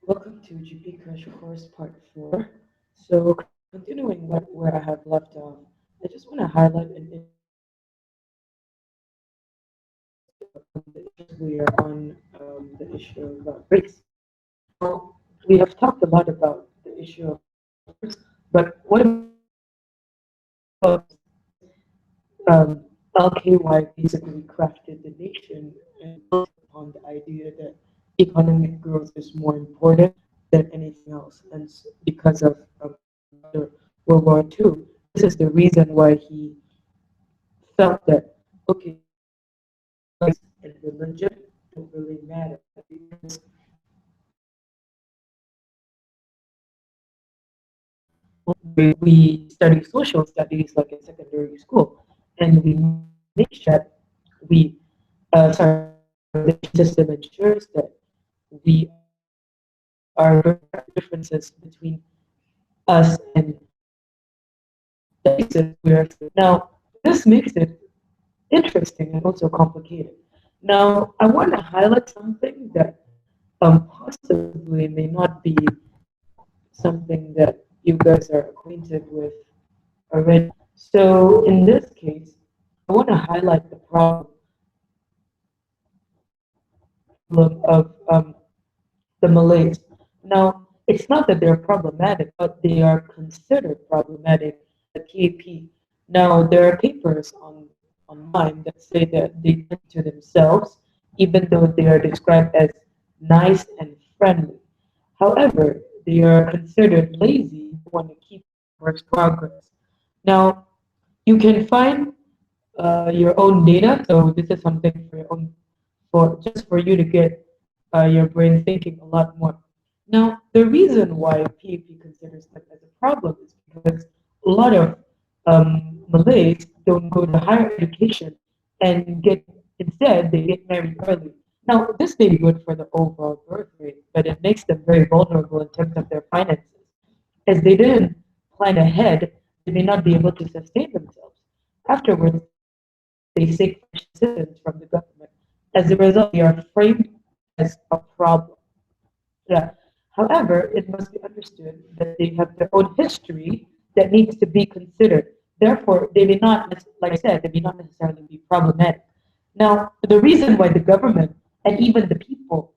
Welcome to GP Crash Course Part 4. So, continuing where I have left off, I just want to highlight an issue the issues we are on the issue of race. Now, we have talked a lot about the issue of race, but what about um, LKY basically crafted the nation and built upon the idea that economic growth is more important than anything else. And because of after World War II, this is the reason why he felt that, okay, race and religion don't really matter because we study social studies like in secondary school, and we make sure that we, the system ensures that we are going to have differences between us and the races we are. Now, this makes it interesting and also complicated. Now, I want to highlight something that possibly may not be something that you guys are acquainted with already. So, in this case, I want to highlight the problem of the Malays. Now, it's not that they're problematic, but they are considered problematic by the PAP. Now, there are papers online that say that they tend to themselves, even though they are described as nice and friendly. However, they are considered lazy who want to keep towards progress. Now, you can find your own data, so this is something for your own, for just for you to get your brain thinking a lot more. Now, the reason why PAP considers them as a problem is because a lot of Malays don't go to higher education and get instead they get married early. Now, this may be good for the overall birth rate, but it makes them very vulnerable in terms of their finances. As they didn't plan ahead, they may not be able to sustain themselves. Afterwards, they seek financial assistance from the government. As a result, they are framed as a problem. Yeah. However, it must be understood that they have their own history that needs to be considered. Therefore, they may not, like I said, they may not necessarily be problematic. Now, the reason why the government and even the people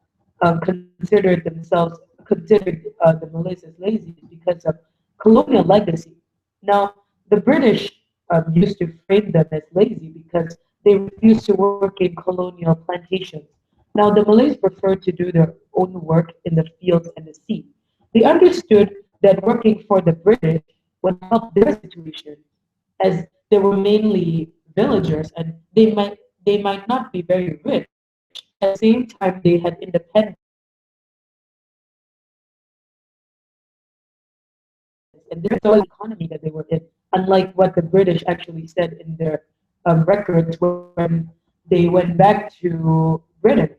considered themselves, considered the Malays as lazy is because of colonial legacy. Now, the British used to frame them as lazy because they refused to work in colonial plantations. Now, the Malays preferred to do their own work in the fields and the sea. They understood that working for the British would help their situation, as they were mainly villagers and they might not be very rich. At the same time, they had independence and there's the economy that they were in, unlike what the British actually said in their records when they went back to Britain.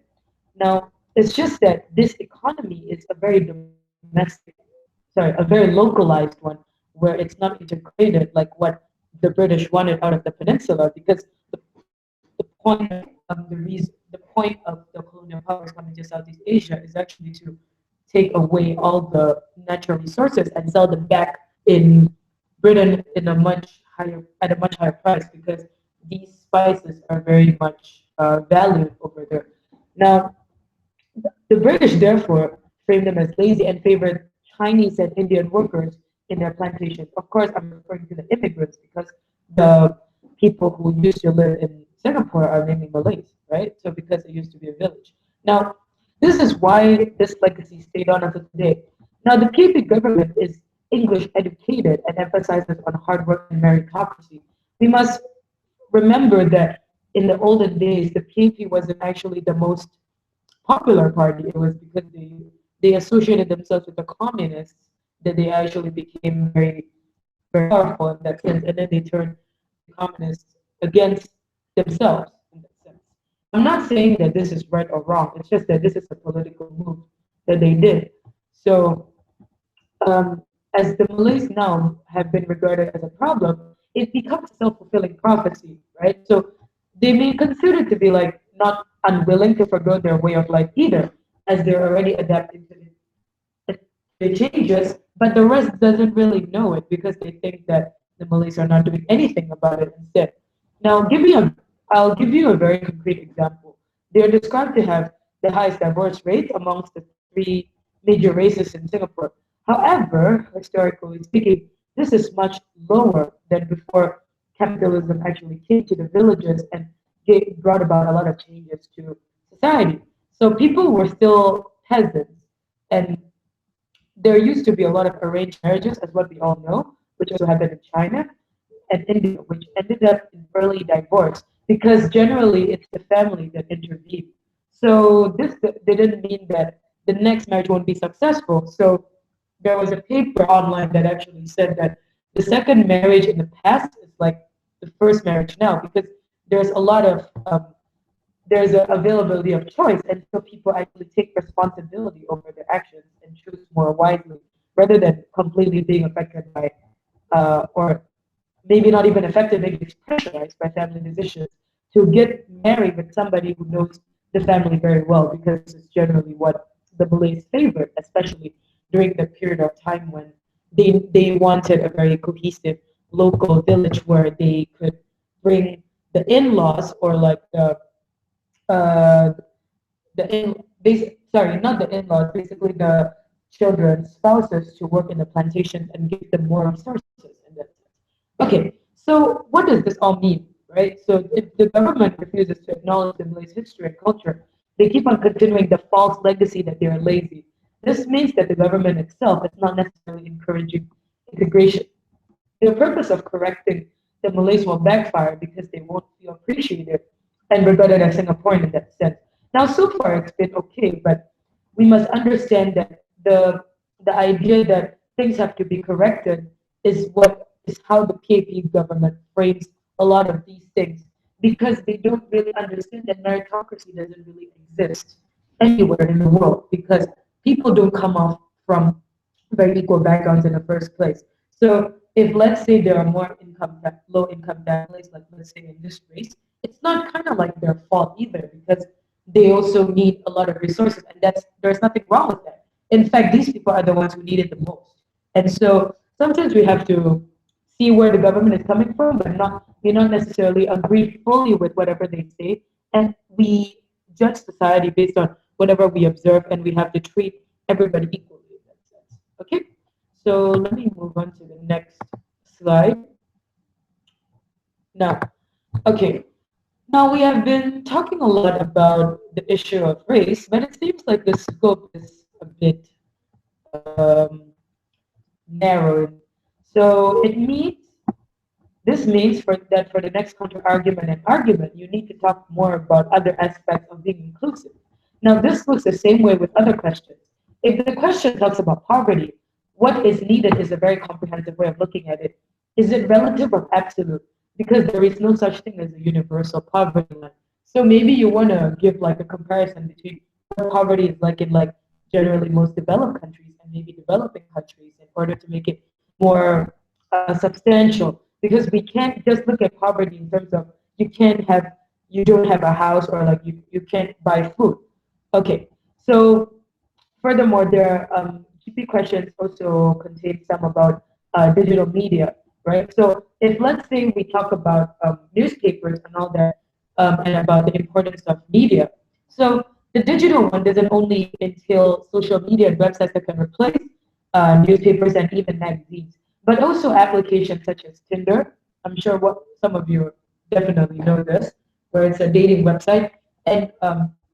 Now, it's just that this economy is a very domestic, sorry, a very localized one, where it's not integrated like what the British wanted out of the peninsula, because the point of the point of the colonial powers coming to Southeast Asia is actually to take away all the natural resources and sell them back in Britain in a much higher at a much higher price because these spices are very much valued over there. Now, the British therefore framed them as lazy and favored Chinese and Indian workers in their plantations. Of course, I'm referring to the immigrants because the people who used to live in Singapore are mainly Malays, right? So because it used to be a village. Now, this is why this legacy stayed on until today. Now, the PAP government is English educated and emphasizes on hard work and meritocracy. We must remember that in the olden days, the PAP wasn't actually the most popular party. It was because they associated themselves with the communists that they actually became very powerful in that sense, and then they turned the communists against themselves in that sense. I'm not saying that this is right or wrong. It's just that this is a political move that they did. So as the Malays now have been regarded as a problem, it becomes a self-fulfilling prophecy, right? So they may consider to be like not unwilling to forgo their way of life either, as they're already adapting to it. It changes, but the rest doesn't really know it because they think that the Malays are not doing anything about it instead. Now, I'll give you a very concrete example. They are described to have the highest divorce rate amongst the three major races in Singapore. However, historically speaking, this is much lower than before capitalism actually came to the villages and brought about a lot of changes to society. So people were still peasants, and there used to be a lot of arranged marriages, as what we all know, which also happened in China and India, which ended up in early divorce because generally it's the family that intervened. So this didn't mean that the next marriage won't be successful. So there was a paper online that actually said that the second marriage in the past is like the first marriage now because there's a lot of there's an availability of choice, and so people actually take responsibility over their actions and choose more wisely rather than completely being affected by or maybe not even affected, maybe it's pressurized by family decisions to get married with somebody who knows the family very well because this is generally what the Malays favored, especially during the period of time when they wanted a very cohesive local village where they could bring the in-laws or like uh, the in sorry, not the in-laws, basically the children's spouses to work in the plantations and give them more resources in that sense. Okay, so what does this all mean, right? So if the government refuses to acknowledge the Malay's history and culture, they keep on continuing the false legacy that they are lazy. This means that the government itself is not necessarily encouraging integration. The purpose of correcting the Malays will backfire because they won't feel appreciated and regarded as Singaporean in that sense. Now, so far it's been okay, but we must understand that the idea that things have to be corrected is how the PAP government frames a lot of these things because they don't really understand that meritocracy doesn't really exist anywhere in the world because people don't come off from very equal backgrounds in the first place. So if let's say there are more low income families, like let's say in this race, it's not kind of like their fault either because they also need a lot of resources, and there's nothing wrong with that. In fact, these people are the ones who need it the most. And so sometimes we have to see where the government is coming from, but not we not necessarily agree fully with whatever they say, and we judge society based on whatever we observe, and we have to treat everybody equally in that sense. Okay, so let me move on to the next slide. Now, okay, now we have been talking a lot about the issue of race, but it seems like the scope is a bit um, narrowed. So this means for the next counter argument and argument, you need to talk more about other aspects of being inclusive. Now, this looks the same way with other questions. If the question talks about poverty, what is needed is a very comprehensive way of looking at it. Is it relative or absolute? Because there is no such thing as a universal poverty line. So maybe you want to give like a comparison between what poverty is like in like generally most developed countries and maybe developing countries in order to make it more substantial because we can't just look at poverty in terms of you don't have a house or like you can't buy food. Okay, so furthermore, there GP questions also contain some about digital media, right? So if let's say we talk about newspapers and all that, and about the importance of media. So the digital one doesn't only entail social media and websites that can replace newspapers and even magazines, but also applications such as Tinder. I'm sure what some of you definitely know this, where it's a dating website and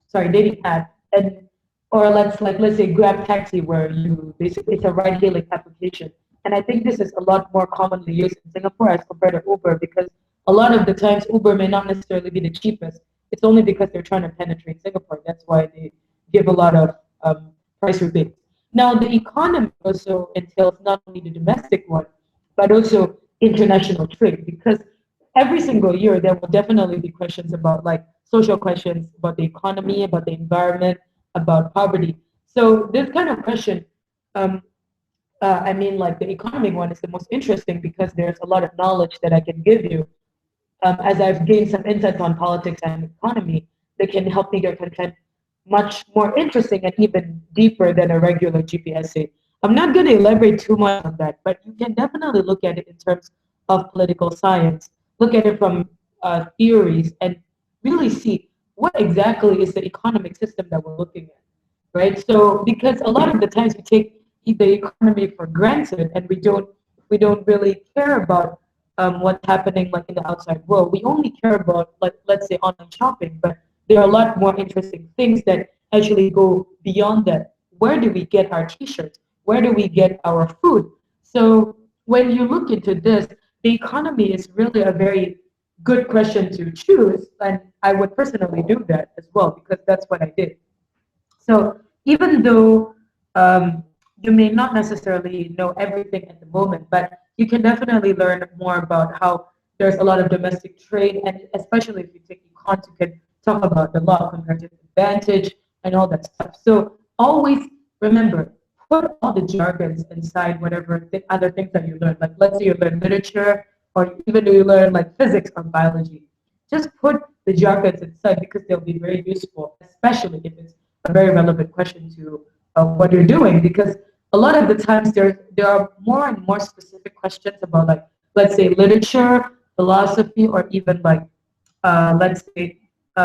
sorry, dating app, and or let's say Grab Taxi, where you basically it's a ride-hailing application. And I think this is a lot more commonly used in Singapore as compared to Uber because a lot of the times Uber may not necessarily be the cheapest. It's only because they're trying to penetrate Singapore. That's why they give a lot of price rebates. Now, the economy also entails not only the domestic one, but also international trade because every single year there will definitely be questions about like social questions about the economy, about the environment, about poverty. So this kind of question, um, I mean, like the economic one is the most interesting because there's a lot of knowledge that I can give you as I've gained some insights on politics and economy that can help make your content much more interesting and even deeper than a regular GPSA. I'm not going to elaborate too much on that, but you can definitely look at it in terms of political science, look at it from theories, and really see what exactly is the economic system that we're looking at, right? So because a lot of the times we take the economy for granted and we don't really care about what's happening like in the outside world. We only care about like let's say online shopping, but there are a lot more interesting things that actually go beyond that. Where do we get our t-shirts? Where do we get our food? So when you look into this, the economy is really a very good question to choose, and I would personally do that as well because that's what I did. So even though you may not necessarily know everything at the moment, but you can definitely learn more about how there's a lot of domestic trade, and especially if you take econs, you can talk about the law of comparative advantage and all that stuff. So always remember, put all the jargons inside whatever other things that you learn. Like let's say you learn literature, or even though you learn like physics or biology, just put the jargons inside because they'll be very useful, especially if it's a very relevant question to what you're doing. Because a lot of the times there are more and more specific questions about like let's say literature, philosophy, or even like let's say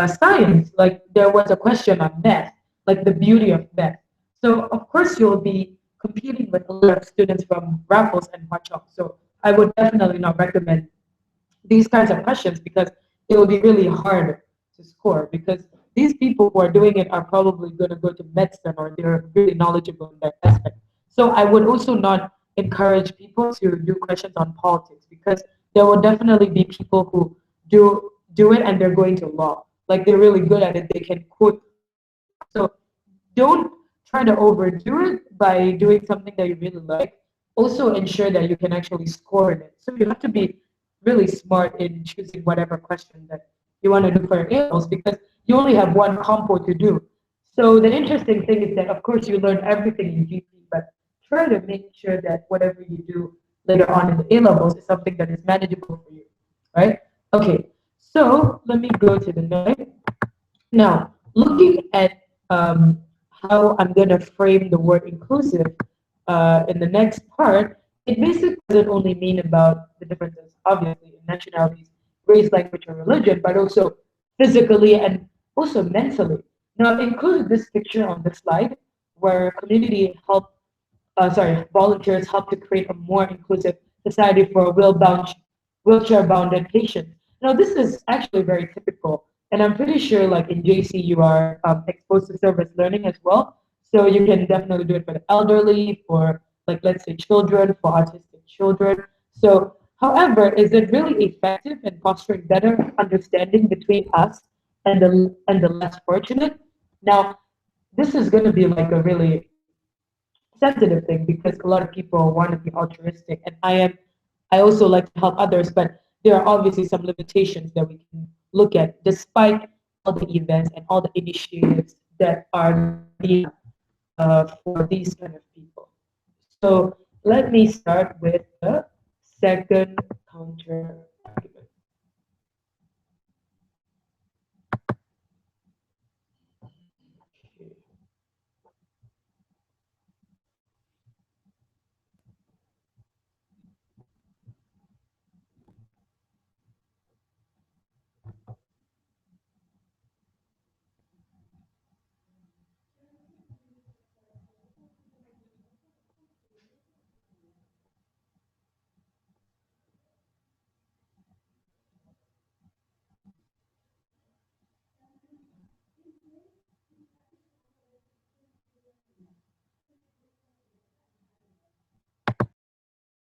science. Like there was a question on math, like the beauty of math. So of course you'll be competing with a lot of students from Raffles and Hwa Chong. So I would definitely not recommend these kinds of questions because it will be really hard to score because these people who are doing it are probably going to go to medicine or they're really knowledgeable in that aspect. So I would also not encourage people to do questions on politics because there will definitely be people who do it and they're going to law. Like they're really good at it. They can quote law. So don't try to overdo it by doing something that you really like. Also ensure that you can actually score in it. So you have to be really smart in choosing whatever question that you want to do for your A-levels because you only have one compo to do. So the interesting thing is that of course you learn everything in GP, but try to make sure that whatever you do later on in the A-levels is something that is manageable for you, right? Okay, so let me go to the next. Now, looking at how I'm going to frame the word inclusive in the next part, it basically doesn't only mean about the differences, obviously, in nationalities, race, language, or religion, but also physically and also mentally. Now, I've included this picture on the slide where volunteers help to create a more inclusive society for wheelchair-bounded patients. Now, this is actually very typical, and I'm pretty sure, like in JC, you are exposed to service learning as well. So you can definitely do it for the elderly, for like let's say children, for autistic children. So, however, is it really effective in fostering better understanding between us and the less fortunate? Now, this is going to be like a really sensitive thing because a lot of people want to be altruistic and I also like to help others, but there are obviously some limitations that we can look at despite all the events and all the initiatives that are being for these kind of people. So let me start with the second counter